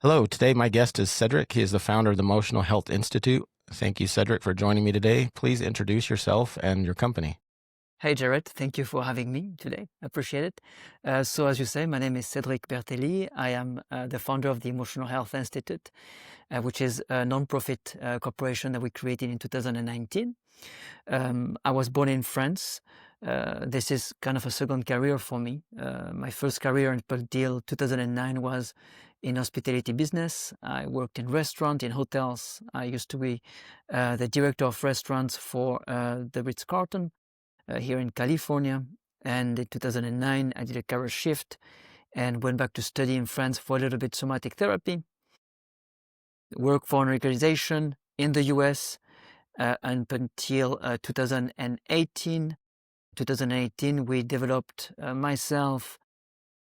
Hello, today my guest is Cedric. He is the founder of the Emotional Health Institute. Thank you, Cedric, for joining me today. Please introduce yourself and your company. Hey Jared, thank you for having me today. I appreciate it. So as you say, my name is Cedric Bertelli. I am the founder of the Emotional Health Institute, which is a non-profit corporation that we created in 2019. I was born in France. This is kind of a second career for me. My first career until 2009 was in hospitality business. I worked in restaurants, in hotels. I used to be the director of restaurants for the Ritz-Carlton here in California. And in 2009, I did a career shift and went back to study in France for a little bit somatic therapy. Worked for an organization in the US until 2018. 2018, we developed myself,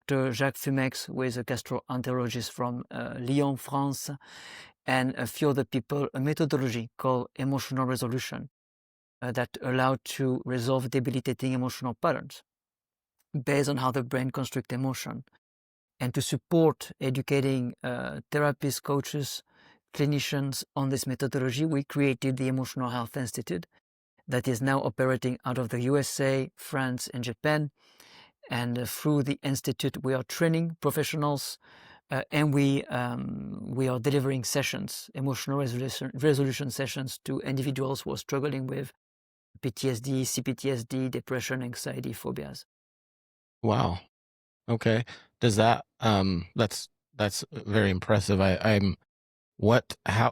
Dr. Jacques Fumex, who is a gastroenterologist from Lyon, France, and a few other people, a methodology called emotional resolution that allowed to resolve debilitating emotional patterns based on how the brain constructs emotion. And to support educating therapists, coaches, clinicians on this methodology, we created the Emotional Health Institute that is now operating out of the USA, France, and Japan. And through the Institute, we are training professionals and we are delivering sessions, emotional resolution sessions to individuals who are struggling with PTSD, CPTSD, depression, anxiety, phobias. Wow. Okay. Does that that's very impressive.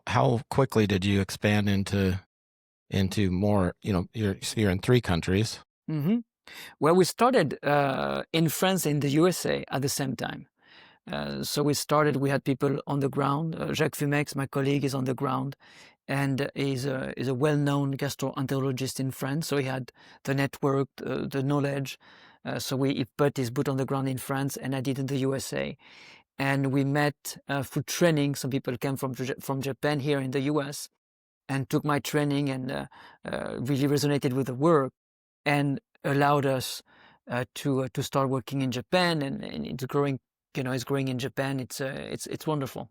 How quickly did you expand into more, you're in 3 countries. Mm-hmm. Well, we started in France and the USA at the same time. So we had people on the ground. Jacques Fumex, my colleague, is on the ground and is a well-known gastroenterologist in France. So he had the network, the knowledge. So he put his boot on the ground in France and I did in the USA. And we met through training. Some people came from Japan here in the US and took my training and really resonated with the work and allowed us to start working in Japan, and it's growing. It's growing in Japan. It's wonderful.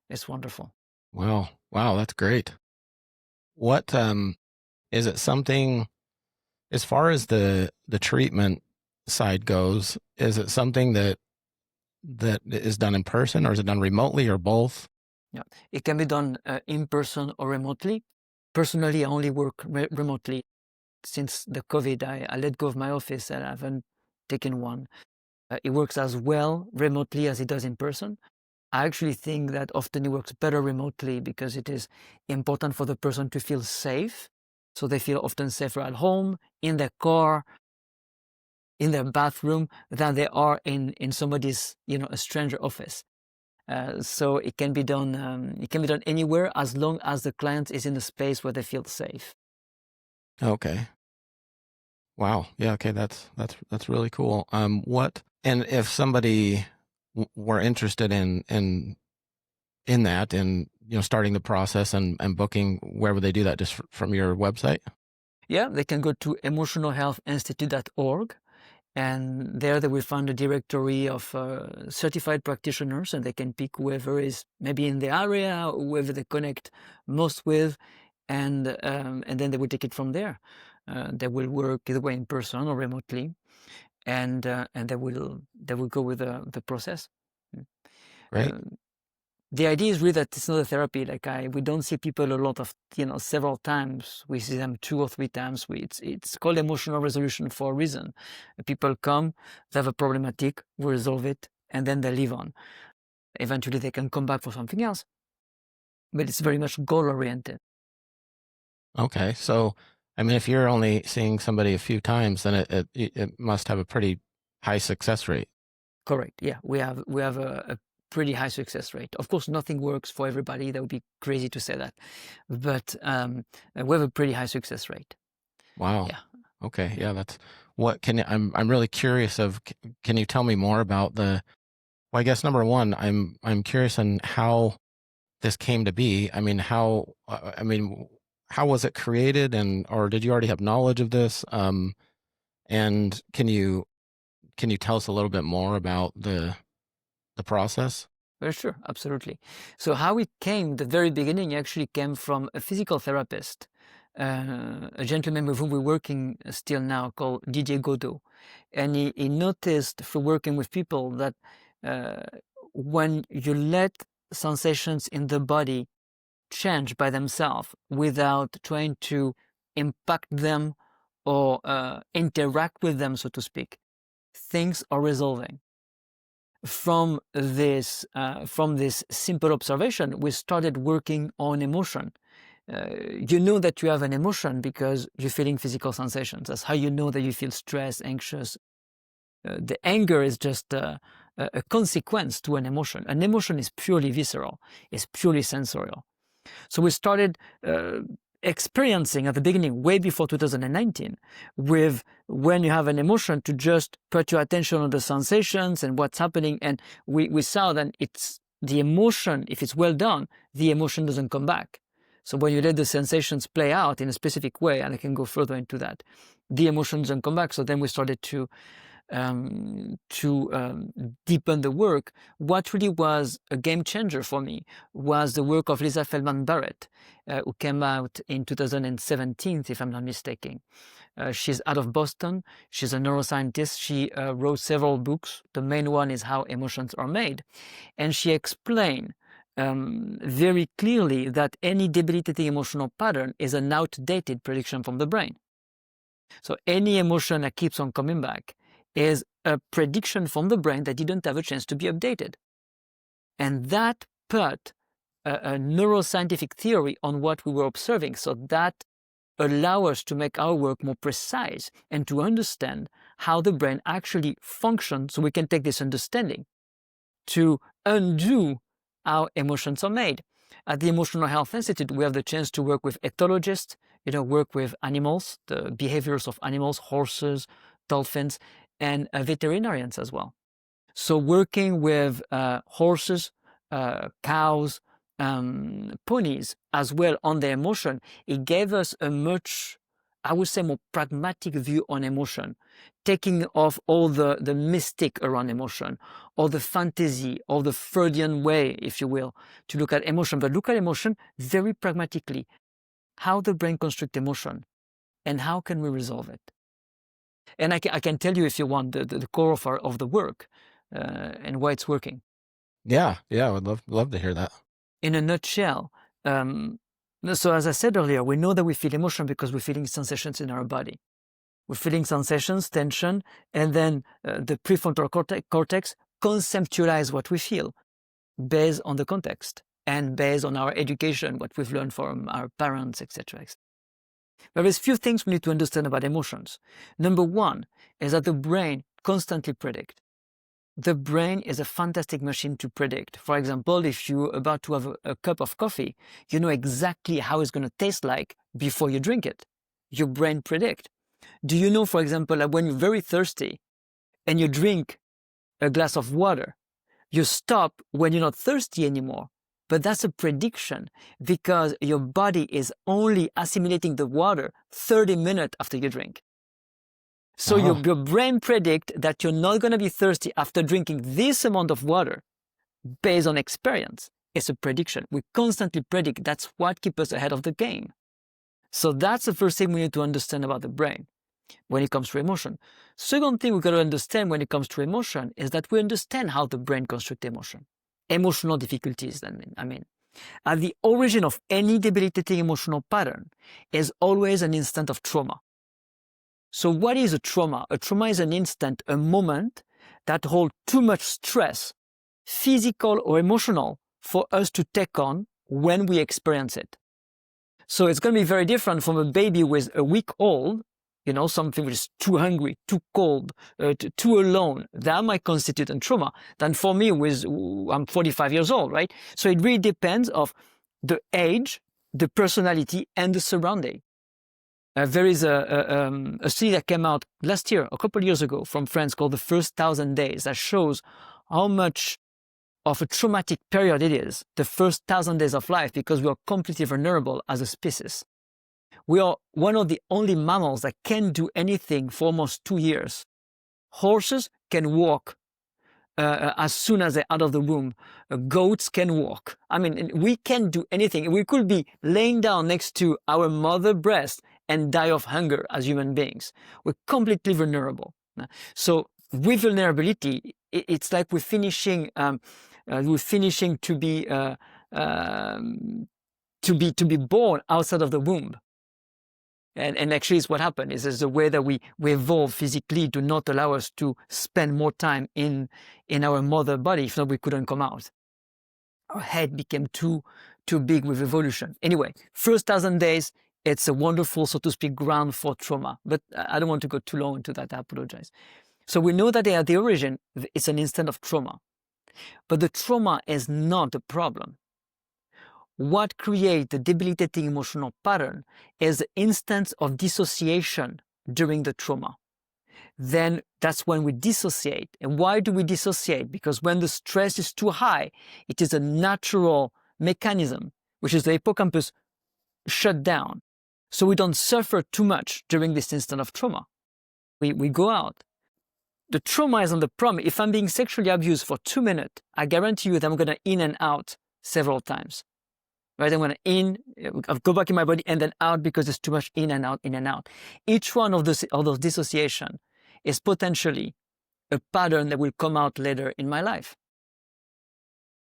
It's wonderful. Wow. Wow, that's great. What is it something as far as the treatment side goes, is it something that is done in person, or is it done remotely, or both? Yeah, it can be done in person or remotely. Personally, I only work remotely. Since the COVID, I let go of my office and I haven't taken one. It works as well remotely as it does in person. I actually think that often it works better remotely because it is important for the person to feel safe. So they feel often safer at home, in their car, in their bathroom than they are in somebody's, a stranger office. So it can be done. It can be done anywhere as long as the client is in a space where they feel safe. Okay. Wow. Yeah. Okay. That's really cool. And if somebody were interested in that, and starting the process and booking, where would they do that? Just from your website? Yeah, they can go to emotionalhealthinstitute.org. And there they will find a directory of certified practitioners, and they can pick whoever is maybe in the area, whoever they connect most with, and then they will take it from there. They will work either way in person or remotely, and they will go with the process. Great. The idea is really that it's not a therapy. We don't see people a lot of, several times. We see them 2 or 3 times. It's called emotional resolution for a reason. People come, they have a problematic, we resolve it, and then they live on. Eventually they can come back for something else, but it's very much goal oriented. Okay. So, I mean, if you're only seeing somebody a few times, then it must have a pretty high success rate. Correct. Yeah, we have a pretty high success rate. Of course, nothing works for everybody. That would be crazy to say that, but we have a pretty high success rate. Wow. Yeah. Okay. Yeah. I'm really curious can you tell me more about well, I guess number one, I'm curious on how this came to be. How was it created, or did you already have knowledge of this? And can you tell us a little bit more about the process? Very sure, absolutely. So how it came, the very beginning actually came from a physical therapist, a gentleman with whom we're working still now called Didier Godot. And he noticed through working with people that uh, when you let sensations in the body change by themselves without trying to impact them or interact with them, so to speak, things are resolving. From this simple observation, we started working on emotion. You know that you have an emotion because you're feeling physical sensations. That's how you know that you feel stressed, anxious. The anger is just a consequence to an emotion. An emotion is purely visceral, it's purely sensorial. So we started experiencing at the beginning, way before 2019, with when you have an emotion to just put your attention on the sensations and what's happening. And we saw that it's the emotion, if it's well done, the emotion doesn't come back. So when you let the sensations play out in a specific way, and I can go further into that, the emotion doesn't come back. So then we started to deepen the work. What really was a game changer for me was the work of Lisa Feldman Barrett, who came out in 2017, if I'm not mistaken. She's out of Boston. She's a neuroscientist. She wrote several books. The main one is How Emotions Are Made. And she explained very clearly that any debilitating emotional pattern is an outdated prediction from the brain. So any emotion that keeps on coming back is a prediction from the brain that didn't have a chance to be updated. And that put a neuroscientific theory on what we were observing. So that allow us to make our work more precise and to understand how the brain actually functions, so we can take this understanding to undo how emotions are made. At the Emotional Health Institute, we have the chance to work with ethologists, work with animals, the behaviors of animals, horses, dolphins, and veterinarians as well. So working with horses, cows, ponies as well on their emotion, it gave us a much, I would say, more pragmatic view on emotion, taking off all the mystic around emotion, or the fantasy, or the Freudian way, if you will, to look at emotion, but look at emotion very pragmatically. How the brain constructs emotion, and how can we resolve it? And I can tell you, if you want, the core of the work and why it's working. Yeah, I would love to hear that. In a nutshell, so as I said earlier, we know that we feel emotion because we're feeling sensations in our body. We're feeling sensations, tension, and then the prefrontal cortex conceptualize what we feel based on the context and based on our education, what we've learned from our parents, etc. But there's few things we need to understand about emotions. Number one is that the brain constantly predicts. The brain is a fantastic machine to predict. For example, if you're about to have a cup of coffee, you know exactly how it's going to taste like before you drink it. Your brain predicts. Do you know, for example, that when you're very thirsty and you drink a glass of water, you stop when you're not thirsty anymore? But that's a prediction because your body is only assimilating the water 30 minutes after you drink. So your brain predicts that you're not going to be thirsty after drinking this amount of water based on experience. It's a prediction. We constantly predict. That's what keeps us ahead of the game. So that's the first thing we need to understand about the brain when it comes to emotion. Second thing we've got to understand when it comes to emotion is that we understand how the brain constructs emotion. Emotional difficulties, I mean. At the origin of any debilitating emotional pattern is always an instant of trauma. So what is a trauma? A trauma is an instant, a moment that holds too much stress, physical or emotional, for us to take on when we experience it. So it's going to be very different from a baby with a week old, something which is too hungry, too cold, too alone. That might constitute a trauma. Than for me, I'm 45 years old, right? So it really depends of the age, the personality, and the surrounding. There is a study that came out last year, a couple of years ago, from France called The First 1,000 Days, that shows how much of a traumatic period it is, the first 1,000 days of life, because we are completely vulnerable as a species. We are one of the only mammals that can do anything for almost 2 years. Horses can walk as soon as they're out of the womb. Goats can walk. I mean, we can do anything. We could be laying down next to our mother breast and die of hunger as human beings. We're completely vulnerable. So with vulnerability, it's like we're finishing to be born outside of the womb. And actually, it's what happened is the way that we evolved physically do not allow us to spend more time in our mother body. If not, we couldn't come out. Our head became too big with evolution. Anyway, first 1,000 days, it's a wonderful, so to speak, ground for trauma. But I don't want to go too long into that. I apologize. So we know that at the origin, it's an instant of trauma. But the trauma is not the problem. What creates the debilitating emotional pattern is the instance of dissociation during the trauma. Then that's when we dissociate. And why do we dissociate? Because when the stress is too high, it is a natural mechanism, which is the hippocampus shut down. So we don't suffer too much during this instant of trauma. We go out. The trauma is on the problem. If I'm being sexually abused for 2 minutes, I guarantee you that I'm going to in and out several times. Right? I'm going to I'll go back in my body and then out because there's too much in and out, in and out. Each one of those dissociation is potentially a pattern that will come out later in my life.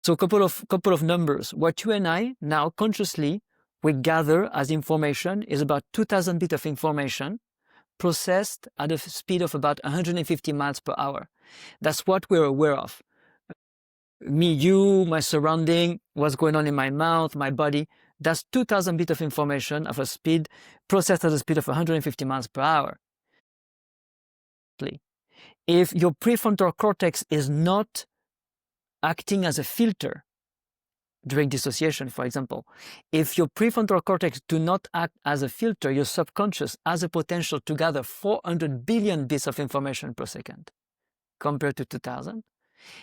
So a couple of numbers. What you and I now consciously we gather as information is about 2,000 bits of information processed at a speed of about 150 miles per hour. That's what we're aware of. Me, you, my surrounding, what's going on in my mouth, my body. That's 2,000 bits of information of a speed processed at a speed of 150 miles per hour. If your prefrontal cortex is not acting as a filter during dissociation, for example, if your prefrontal cortex do not act as a filter, your subconscious has a potential to gather 400 billion bits of information per second compared to 2,000,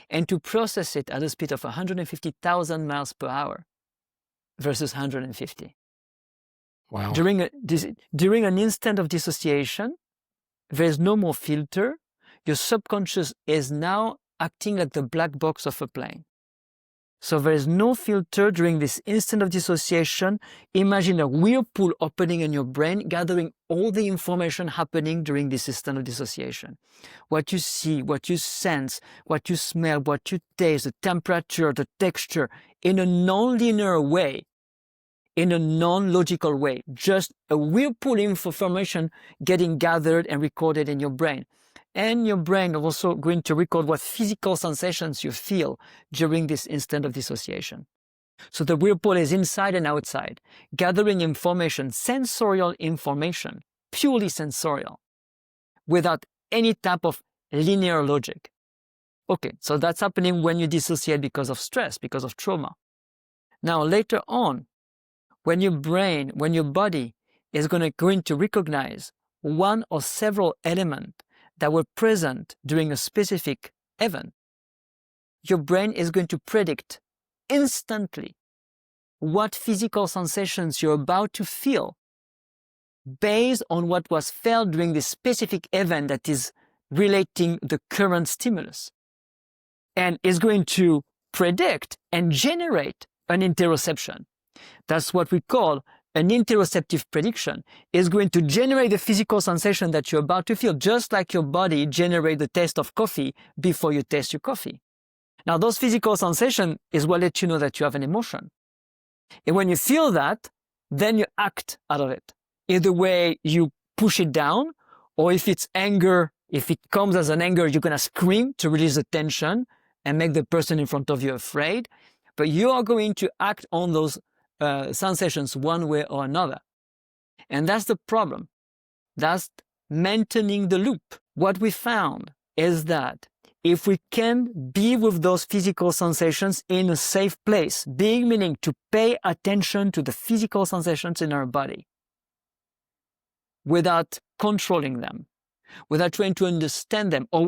and to process it at a speed of 150,000 miles per hour versus 150. Wow. During an instant of dissociation, there is no more filter. Your subconscious is now acting like the black box of a plane. So there is no filter during this instant of dissociation. Imagine a whirlpool opening in your brain, gathering all the information happening during this instant of dissociation. What you see, what you sense, what you smell, what you taste, the temperature, the texture, in a non-linear way, in a non-logical way. Just a whirlpool of information getting gathered and recorded in your brain. And your brain is also going to record what physical sensations you feel during this instant of dissociation. So the whirlpool is inside and outside, gathering information, sensorial information, purely sensorial, without any type of linear logic. Okay, so that's happening when you dissociate because of stress, because of trauma. Now later on, when your brain, when your body is going to recognize one or several elements that were present during a specific event, your brain is going to predict instantly what physical sensations you're about to feel based on what was felt during this specific event that is relating the current stimulus. And is going to predict and generate an interoception. That's what we call an interoceptive prediction. Is going to generate the physical sensation that you're about to feel, just like your body generates the taste of coffee before you taste your coffee. Now, those physical sensations is what lets you know that you have an emotion. And when you feel that, then you act out of it. Either way, you push it down, or if it's anger, if it comes as an anger, you're going to scream to release the tension and make the person in front of you afraid. But you are going to act on those sensations one way or another. And that's the problem. That's maintaining the loop. What we found is that if we can be with those physical sensations in a safe place, being meaning to pay attention to the physical sensations in our body without controlling them, without trying to understand them, or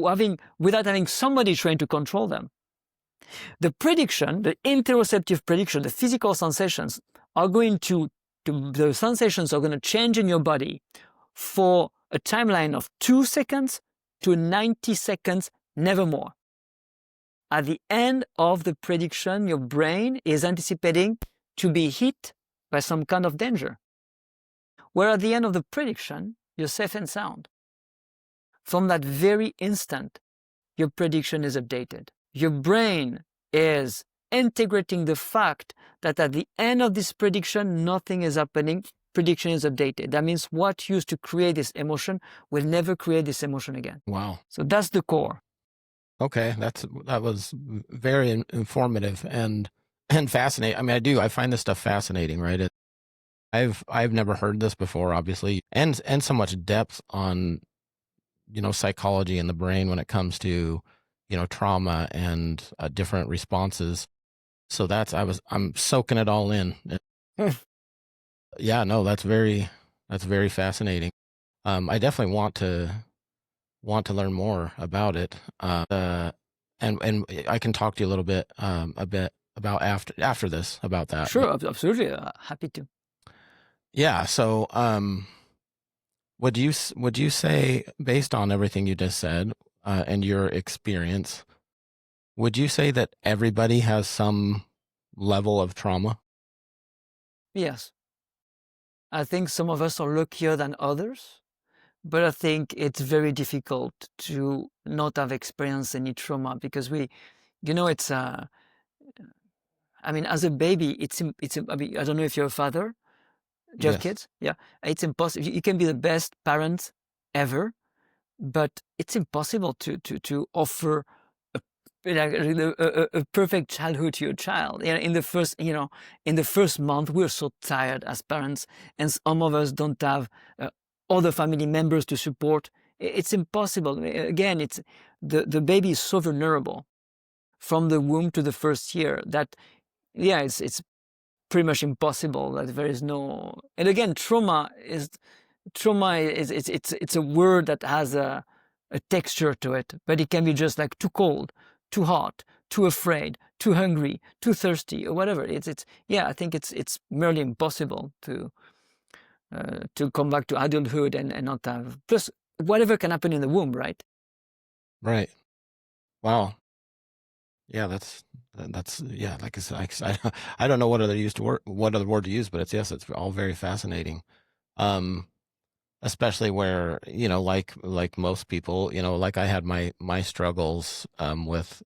without having somebody trying to control them, the prediction, the interoceptive prediction, the physical sensations are going the sensations are going to change in your body for a timeline of 2 seconds to 90 seconds, never more. at the end of the prediction, your brain is anticipating to be hit by some kind of danger. Where at the end of the prediction, you're safe and sound. From that very instant, your prediction is updated. Your brain is integrating the fact that at the end of this prediction, nothing is happening. Prediction is updated. That means what used to create this emotion will never create this emotion again. Wow. So that's the core. Okay, that was very informative and fascinating. I mean, I find this stuff fascinating, right? I've never heard this before, obviously, and so much depth on, psychology and the brain when it comes to, trauma and different responses. So I'm soaking it all in. Yeah, no, that's very fascinating. I definitely want to learn more about it. And I can talk to you a bit about after this about that. Sure, absolutely. Happy to. Yeah. So, would you say, based on everything you just said, and your experience, would you say that everybody has some level of trauma? Yes. I think some of us are luckier than others, but I think it's very difficult to not have experienced any trauma because it's, I mean, as a baby, I mean, I don't know if you're a father. Do you have Yes. kids? Yeah. It's impossible. You can be the best parent ever, but it's impossible to offer a perfect childhood to your child. In the first month, we're so tired as parents, and some of us don't have other family members to support. It's impossible. Again, it's the baby is so vulnerable from the womb to the first year that, yeah, it's pretty much impossible that there is no. And again, trauma is it's a word that has a texture to it, but it can be just like too cold, too hot, too afraid, too hungry, too thirsty, or whatever. I think it's merely impossible to come back to adulthood and not have, plus whatever can happen in the womb, right? Right. Wow. Yeah, yeah. Like I said, I don't know what other word to use, but it's all very fascinating. Especially where, like most people, like I had my struggles with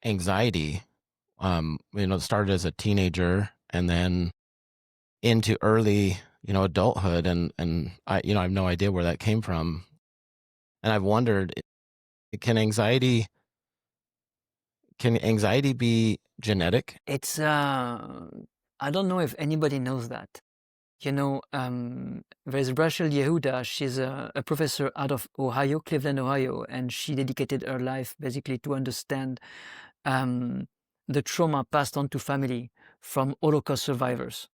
anxiety. It started as a teenager and then into early, adulthood, and I have no idea where that came from. And I've wondered, can anxiety be genetic? It's I don't know if anybody knows that. There's Rachel Yehuda. She's a professor out of Ohio, Cleveland, Ohio, and she dedicated her life basically to understand the trauma passed on to family from Holocaust survivors,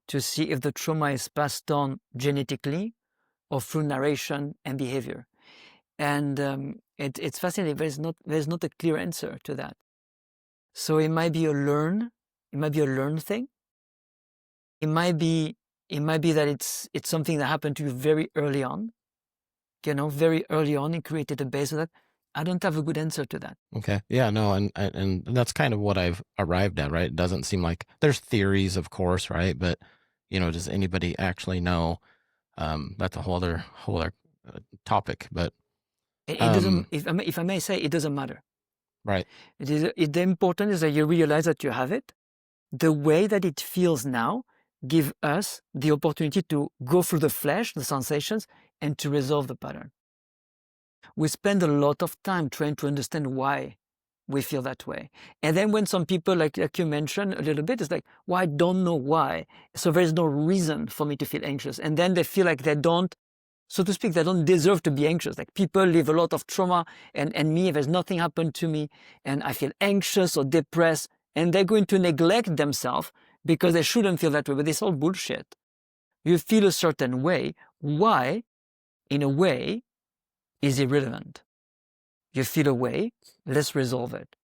to see if the trauma is passed on genetically or through narration and behavior. And it's fascinating. There's not a clear answer to that. So it might be a learned thing. It might be that it's something that happened to you very early on. Very early on, it created a base of that. I don't have a good answer to that. Okay. Yeah, no, and that's kind of what I've arrived at, right? It doesn't seem like there's theories, of course, right? But, does anybody actually know? That's a whole other topic, but It doesn't. If I may say, it doesn't matter. right. The important is that you realize that you have it. The way that it feels now give us the opportunity to go through the flesh, the sensations, and to resolve the pattern. We spend a lot of time trying to understand why we feel that way. And then when some people, like you mentioned a little bit, it's like, well, I don't know why. So there's no reason for me to feel anxious. And then they feel like they don't, so to speak, they don't deserve to be anxious. Like people live a lot of trauma and me, there's nothing happened to me and I feel anxious or depressed, and they're going to neglect themselves because they shouldn't feel that way. But it's all bullshit. You feel a certain way. Why, in a way, is irrelevant. You feel a way, let's resolve it.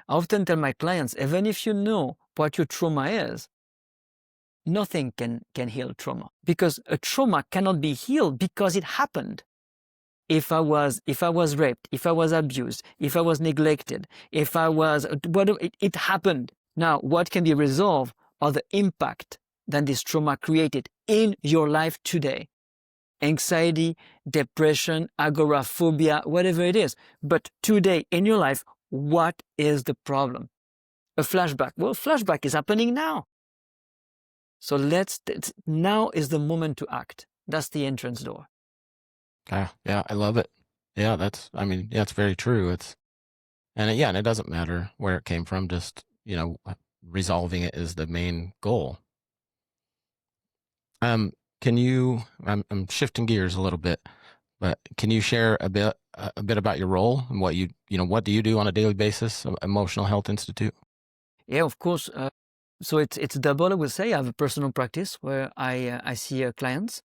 I often tell my clients, even if you know what your trauma is, nothing can heal trauma, because a trauma cannot be healed because it happened. if I was raped, if I was abused, if I was neglected, if I was, what it happened. Now, what can be resolved are the impact that this trauma created in your life today. Anxiety, depression, agoraphobia, whatever it is. But today in your life, what is the problem? A flashback. Well, flashback is happening now. So now is the moment to act. That's the entrance door. Yeah, I love it. Yeah, it's very true. And it doesn't matter where it came from, just, resolving it is the main goal. I'm shifting gears a little bit, but can you share a bit about your role and what do you do on a daily basis, Emotional Health Institute? Yeah, of course. So it's double, I would say. I have a personal practice where I see clients.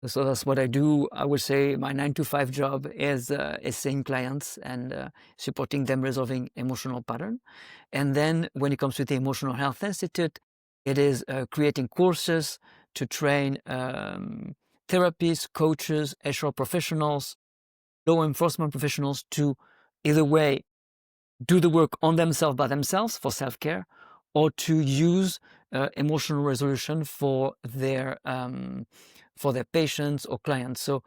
So that's what I do. I would say my 9 to 5 job is seeing clients and supporting them resolving emotional pattern. And then when it comes to the Emotional Health Institute, it is creating courses to train therapists, coaches, HR professionals, law enforcement professionals to either way do the work on themselves by themselves for self-care, or to use emotional resolution for their patients or clients. So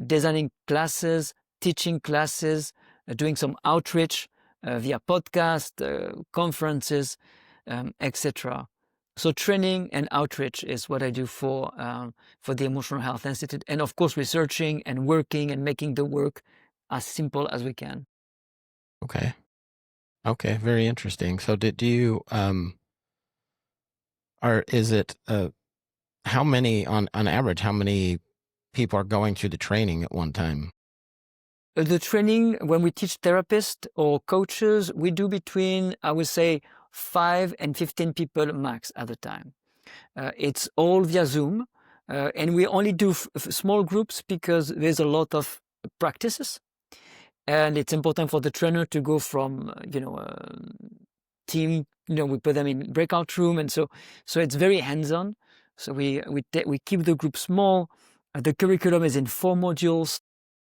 designing classes, teaching classes, doing some outreach via podcast, conferences, etc. So training and outreach is what I do for the Emotional Health Institute, and of course researching and working and making the work as simple as we can. Okay. Okay, very interesting. So do you or is it how many on average, how many people are going through the training at one time? The training, when we teach therapists or coaches, we do between, I would say, 5 and 15 people max at a time. It's all via Zoom, and we only do small groups because there's a lot of practices, and it's important for the trainer to go from, team, we put them in breakout room, and so it's very hands-on. So we keep the group small. The curriculum is in 4 modules,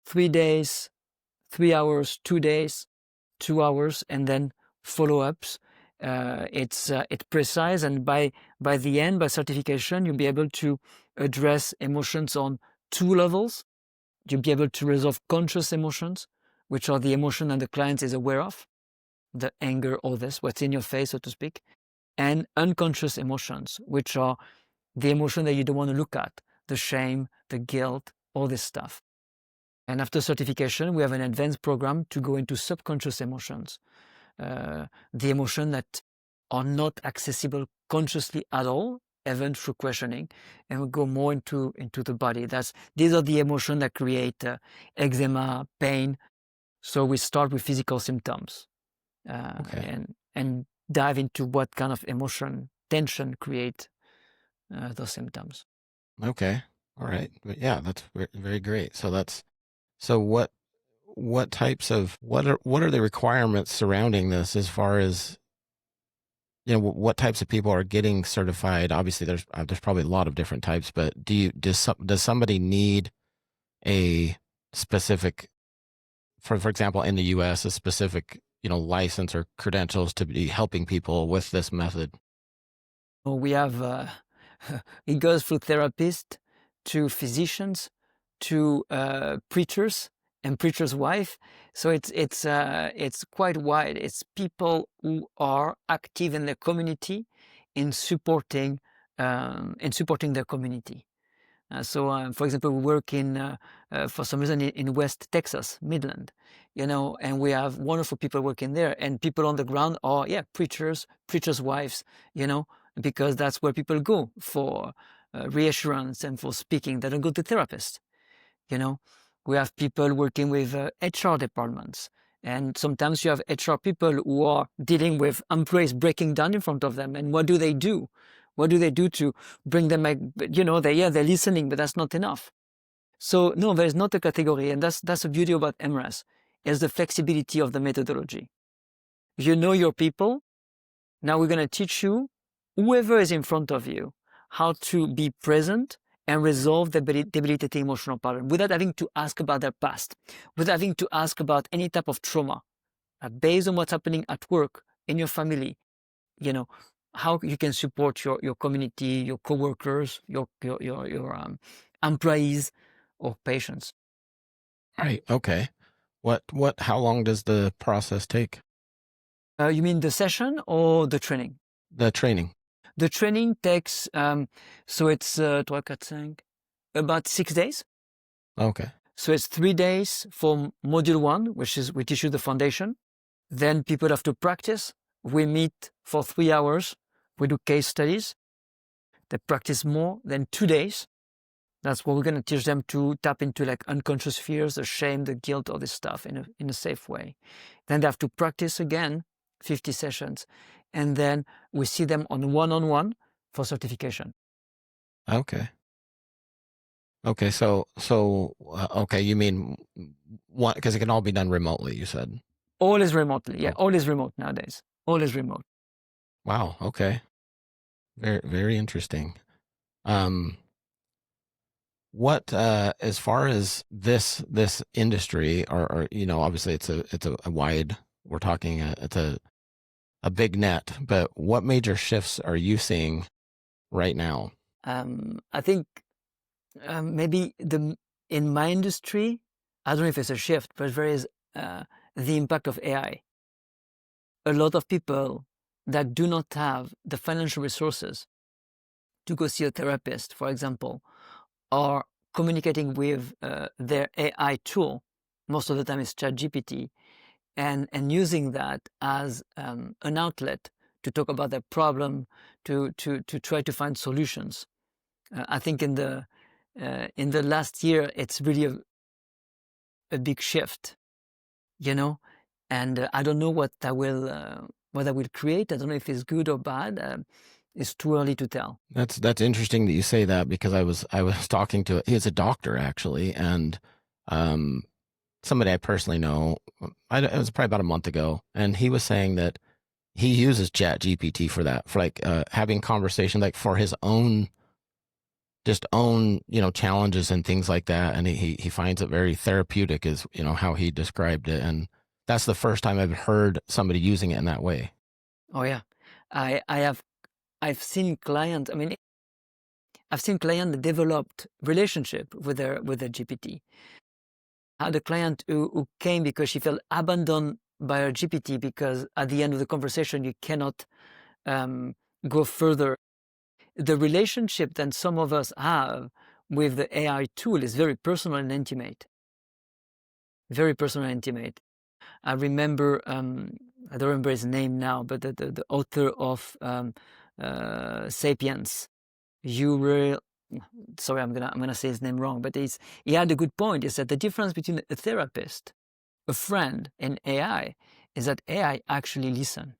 3 days, 3 hours, 2 days, 2 hours, and then follow-ups. It's precise, and by the end, by certification, you'll be able to address emotions on 2 levels. You'll be able to resolve conscious emotions, which are the emotion that the client is aware of, the anger, all this, what's in your face, so to speak, and unconscious emotions, which are the emotion that you don't want to look at, the shame, the guilt, all this stuff. And after certification, we have an advanced program to go into subconscious emotions, the emotions that are not accessible consciously at all, even through questioning, and we go more into the body. These are the emotions that create eczema, pain. So we start with physical symptoms, Okay. and dive into what kind of emotion, tension create those symptoms. Okay. All right. But yeah, that's very great. So what types of what are the requirements surrounding this as far as what types of people are getting certified? Obviously, there's probably a lot of different types, but does somebody need a specific, for example, in the U.S., a specific license or credentials to be helping people with this method? We have it goes through therapists to physicians to preachers and preachers' wife. So it's quite wide. It's people who are active in their community in supporting their community. For example, we work for some reason in West Texas, Midland, and we have wonderful people working there, and people on the ground are, preachers, preachers' wives, because that's where people go for reassurance and for speaking. They don't go to therapists, you know. We have people working with HR departments, and sometimes you have HR people who are dealing with employees breaking down in front of them, and what do they do? What do they do to bring them back? They're listening, but that's not enough. So no, there's not a category, and that's the beauty about MRAS, is the flexibility of the methodology. You know your people. Now we're going to teach you, whoever is in front of you, how to be present and resolve the debilitating emotional pattern without having to ask about their past, without having to ask about any type of trauma, based on what's happening at work, in your family, you know, how you can support your community, your coworkers, your employees or patients. Right. Okay. How long does the process take? You mean the session or the training? The training. The training takes, so it's 3, 4, 5, about 6 days. Okay. So it's 3 days for module 1, which is we teach you the foundation. Then people have to practice. We meet for 3 hours. We do case studies. They practice more than 2 days. That's what we're going to teach them to tap into, like unconscious fears, the shame, the guilt, all this stuff in a safe way. Then they have to practice again, 50 sessions. And then we see them on one-on-one for certification. Okay. Okay. Okay. You mean one, because it can all be done remotely, you said. All is remotely. Yeah, Oh, all is remote nowadays. All is remote. wow. Okay. Very, very interesting. Um, what, as far as this industry, or obviously it's a wide, we're talking, it's a big net, but what major shifts are you seeing right now? I think maybe in my industry, I don't know if it's a shift, but there is the impact of AI. A lot of people that do not have the financial resources to go see a therapist, for example, are communicating with their AI tool. Most of the time it's ChatGPT, and using that as an outlet to talk about their problem, to try to find solutions. I think in the last year, it's really a big shift, you know, and I don't know what I will create. I don't know if it's good or bad. It's too early to tell. That's interesting that you say that, because I was talking to, he's a doctor actually, and um, somebody I personally know. It was probably about a month ago, and he was saying that he uses Chat GPT for that, for like having conversation, like for his own, just own, challenges and things like that, and he finds it very therapeutic, is how he described it, and that's the first time I've heard somebody using it in that way. Oh yeah, I've seen clients. I mean, I've seen clients that developed relationship with their GPT. I had a client who came because she felt abandoned by her GPT, because at the end of the conversation you cannot um, go further. The relationship that some of us have with the AI tool is very personal and intimate. Very personal and intimate. I remember, I don't remember his name now, but the author of *Sapiens*, Uriel. Sorry, I'm gonna say his name wrong, but he had a good point. He said the difference between a therapist, a friend, and AI is that AI actually listen.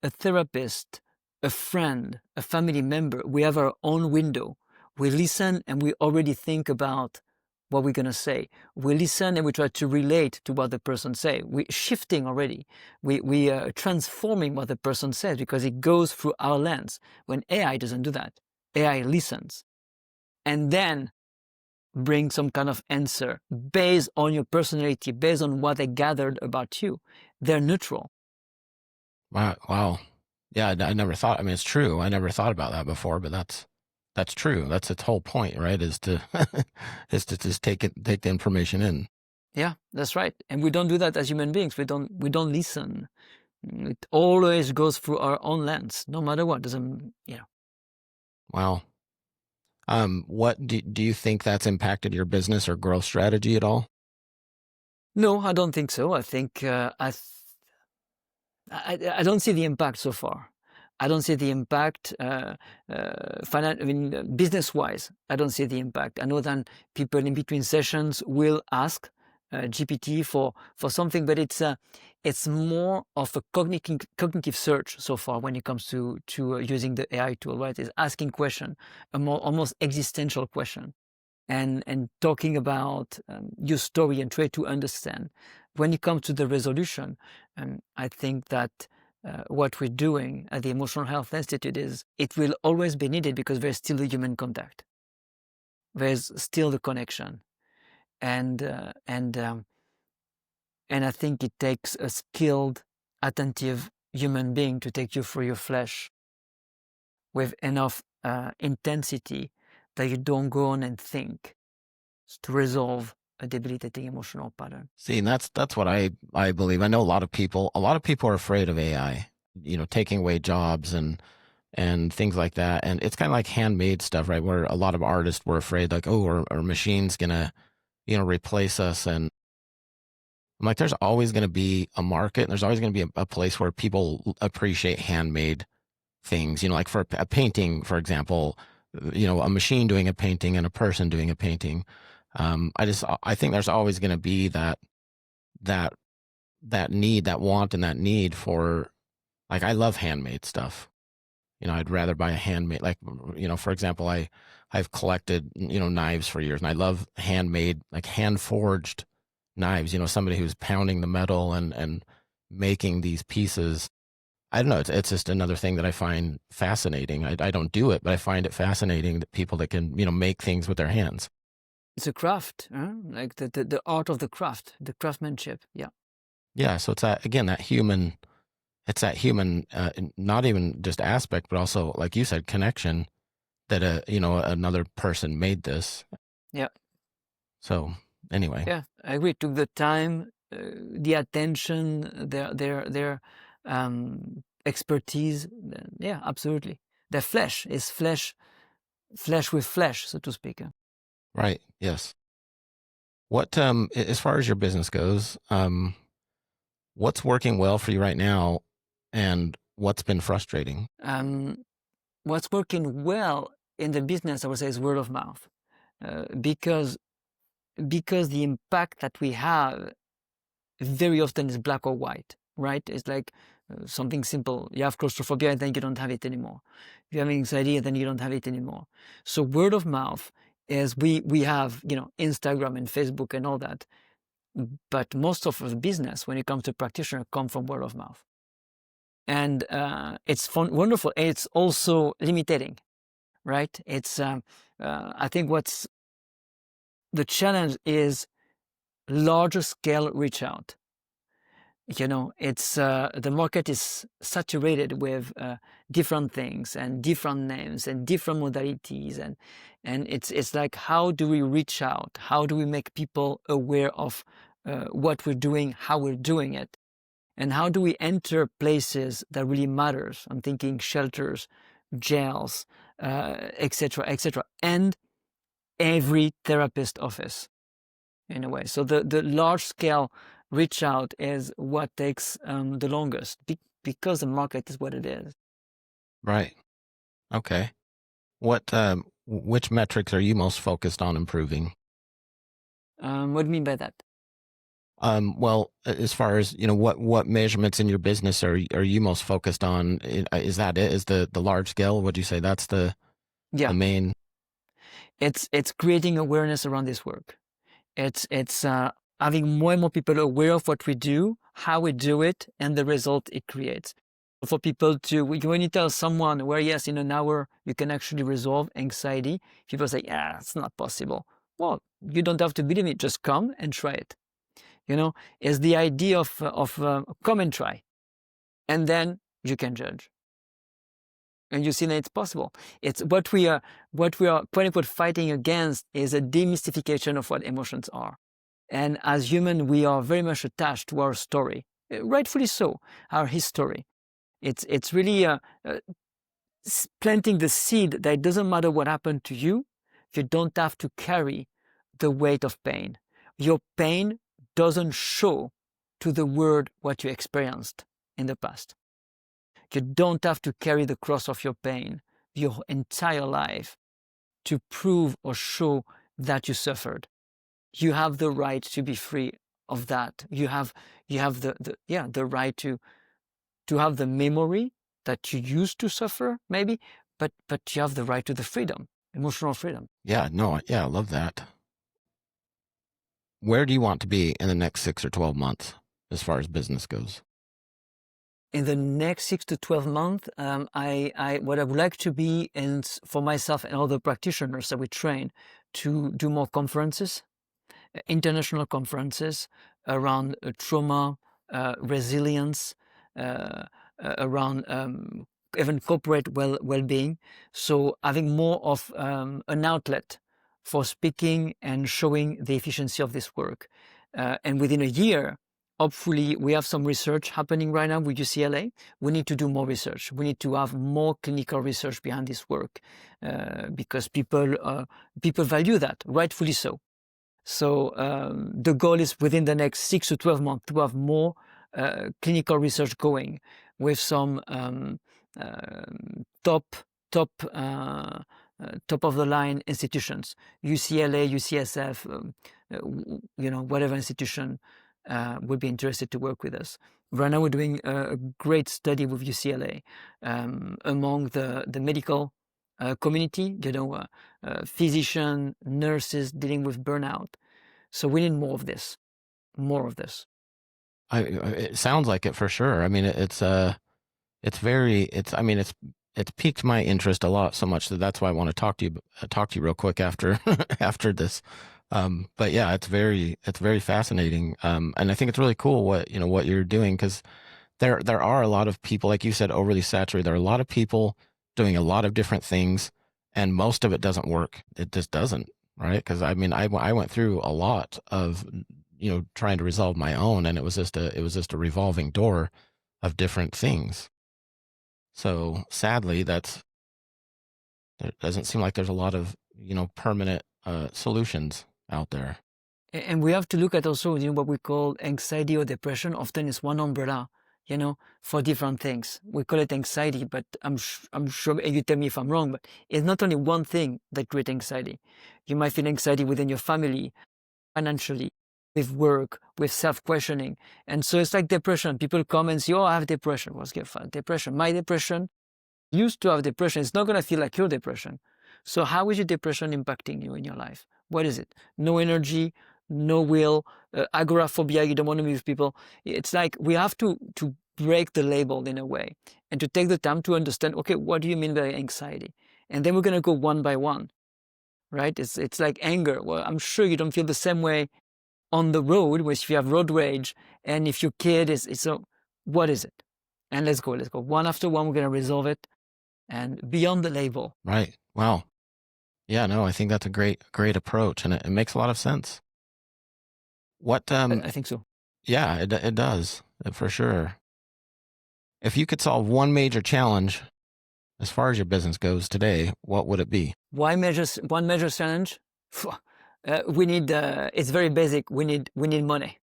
A therapist, a friend, a family member, we have our own window. We listen and we already think about what we're going to say. We listen and we try to relate to what the person say. We're shifting already. We are transforming what the person says because it goes through our lens. When AI doesn't do that, AI listens and then brings some kind of answer based on your personality, based on what they gathered about you. They're neutral. Wow, wow. Yeah, I never thought. I mean, it's true. I never thought about that before, but that's true. That's its whole point, right? Is to is to just take the information in. Yeah, that's right. And we don't do that as human beings. We don't listen. It always goes through our own lens, no matter what. Doesn't, you know. Wow. What do you think that's impacted your business or growth strategy at all? No, I don't think so. I think I don't see the impact so far. I don't see the impact, I mean, business-wise. I don't see the impact. I know that people in between sessions will ask GPT for something, but it's more of a cognitive search so far when it comes to using the AI tool. Right, is asking question, a more almost existential question, and talking about your story and try to understand. When it comes to the resolution, I think that what we're doing at the Emotional Health Institute is it will always be needed because there's still a human contact. there's still the connection. And I think it takes a skilled, attentive human being to take you through your flesh with enough intensity that you don't go on and think to resolve a debilitating emotional pattern. See, and that's what I believe. I know a lot of people are afraid of AI, taking away jobs and things like that. And it's kind of like handmade stuff, right? Where a lot of artists were afraid, like, oh, are machines gonna, replace us? And I'm like, there's always going to be a market, and there's always going to be a place where people appreciate handmade things. Like for a painting, for example, a machine doing a painting and a person doing a painting. I think there's always going to be that need, that want, and that need for, like, I love handmade stuff. I'd rather buy a handmade, like, for example, I've collected, knives for years, and I love handmade, like hand forged knives, somebody who's pounding the metal and making these pieces. I don't know. It's just another thing that I find fascinating. I don't do it, but I find it fascinating that people that can, make things with their hands. It's a craft, huh? Like the art of the craft, the craftsmanship. Yeah. Yeah. So it's it's that human, not even just aspect, but also, like you said, connection that, another person made this. Yeah. So anyway. Yeah, I agree. Took the time, the attention, their expertise. Yeah, absolutely. Their flesh is flesh with flesh, so to speak. Right. Yes. What, as far as your business goes, what's working well for you right now, and what's been frustrating? What's working well in the business, I would say, is word of mouth, because the impact that we have very often is black or white, right? It's like something simple. You have claustrophobia and then you don't have it anymore. You have anxiety and then you don't have it anymore. So word of mouth is we have, Instagram and Facebook and all that. But most of the business when it comes to practitioner come from word of mouth. And it's fun, wonderful. It's also limiting, right? It's, I think what's the challenge is larger scale reach out. It's the market is saturated with different things and different names and different modalities, and it's like, how do we reach out? How do we make people aware of what we're doing, how we're doing it, and how do we enter places that really matters? I'm thinking shelters, jails, etc., etc., and every therapist office in a way. So the large scale reach out is what takes the longest because the market is what it is. Right. Okay. Which metrics are you most focused on improving? What do you mean by that? Well, as far as, what measurements in your business are you most focused on? Is that it? Is the large scale? Would you say that's the Yeah, main? it's creating awareness around this work. It's having more and more people aware of what we do, how we do it, and the result it creates. For people to, when you tell someone where, yes, in an hour you can actually resolve anxiety, people say, yeah, it's not possible. Well, you don't have to believe me, just come and try it. Is the idea of come and try, and then you can judge. And you see that it's possible. It's what we are quote unquote fighting against is a demystification of what emotions are. And as human, we are very much attached to our story, rightfully so, our history. It's really planting the seed that it doesn't matter what happened to you, you don't have to carry the weight of pain. Your pain doesn't show to the world what you experienced in the past. You don't have to carry the cross of your pain your entire life to prove or show that you suffered. You have the right to be free of that. You have the right to have the memory that you used to suffer, maybe, but you have the right to the freedom, emotional freedom. Yeah, no, yeah, I love that. Where do you want to be in the next 6 or 12 months as far as business goes? in the next 6 to 12 months, what I would like to be, and for myself and other practitioners that we train, to do more conferences, international conferences around trauma, resilience, around even corporate well-being. So having more of an outlet for speaking and showing the efficiency of this work. And within a year, hopefully, we have some research happening right now with UCLA. We need to do more research. We need to have more clinical research behind this work because people value that, rightfully so. So the goal is within the next 6 to 12 months to have more clinical research going with some top of the line institutions, UCLA, UCSF, whatever institution would be interested to work with us. Right now, we're doing a great study with UCLA among the medical community, physician, nurses dealing with burnout. So we need more of this, more of this. It sounds like it for sure. I mean, it's piqued my interest a lot, so much that that's why I want to talk to you real quick after after this. But yeah, it's very fascinating. And I think it's really cool what you're doing, because there are a lot of people, like you said, overly saturated. There are a lot of people doing a lot of different things, and most of it doesn't work. It just doesn't, right? Because I mean, I went through a lot of trying to resolve my own, and it was just a revolving door of different things. So sadly, there doesn't seem like there's a lot of permanent solutions out there. And we have to look at also what we call anxiety or depression. Often it's one umbrella, for different things. We call it anxiety, but I'm sure, and you tell me if I'm wrong, but it's not only one thing that creates anxiety. You might feel anxiety within your family, financially, with work, with self-questioning. And so it's like depression. People come and say, oh, I have depression. What's depression? My depression used to have depression. It's not going to feel like your depression. So how is your depression impacting you in your life? What is it? No energy, no will, agoraphobia, you don't want to be with people. It's like we have to break the label in a way and to take the time to understand, okay, what do you mean by anxiety? And then we're going to go one by one, right? It's like anger. Well, I'm sure you don't feel the same way on the road, which if you have road rage, and if your kid is so, what is it? And let's go one after one. We're going to resolve it and beyond the label. Right. Wow. Yeah, no, I think that's a great approach, and it makes a lot of sense. What I think so. Yeah, it does, for sure. If you could solve one major challenge as far as your business goes today, what would it be? One major challenge? We need, it's very basic. We need money.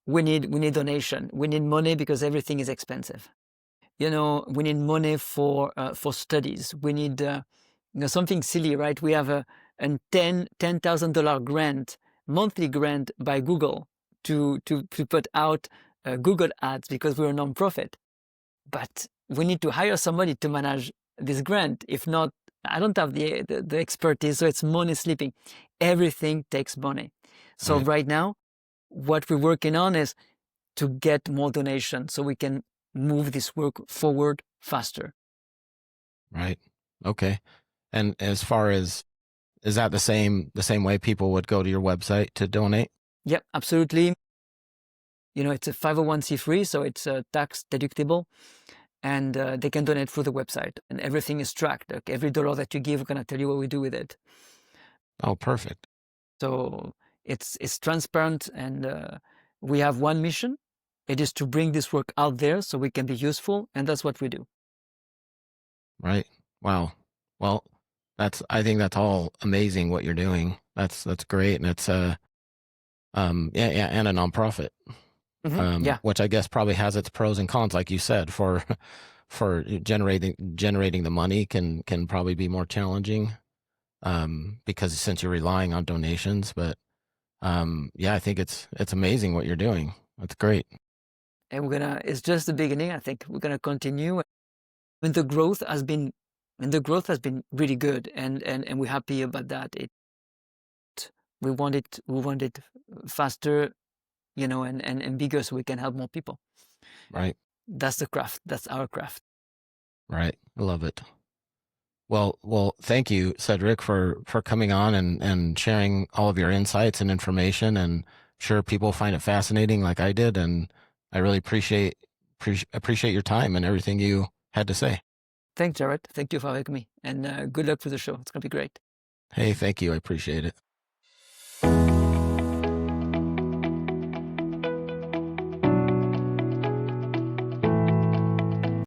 We need donation. We need money because everything is expensive. We need money for studies. We need something silly, right? We have a $10,000 grant, monthly grant by Google to put out Google ads because we're a nonprofit. But we need to hire somebody to manage this grant. If not, I don't have the expertise, so it's money sleeping. Everything takes money. So right now, what we're working on is to get more donations so we can move this work forward faster. Right. Okay. And as far as, is that the same way people would go to your website to donate? Yep, absolutely. It's a 501c3, so it's tax deductible, and they can donate through the website, and everything is tracked. Like every dollar that you give, we're gonna tell you what we do with it. Oh, perfect. So it's transparent, and we have one mission. It is to bring this work out there so we can be useful, and that's what we do. Right. Wow. Well, I think that's all amazing what you're doing. That's great, and it's yeah, and a nonprofit. Yeah. Which I guess probably has its pros and cons, like you said, for generating the money can probably be more challenging, because since you're relying on donations. But yeah, I think it's amazing what you're doing. That's great. And it's just the beginning. I think we're gonna continue. And the growth has been really good, and we're happy about that. We want it faster, and bigger, so we can help more people. Right. That's the craft. That's our craft. Right. I love it. Well, thank you, Cedric, for coming on and sharing all of your insights and information. And I'm sure people find it fascinating, like I did. And I really appreciate your time and everything you had to say. Thanks, Jared. Thank you for having me. And good luck with the show. It's going to be great. Hey, thank you. I appreciate it.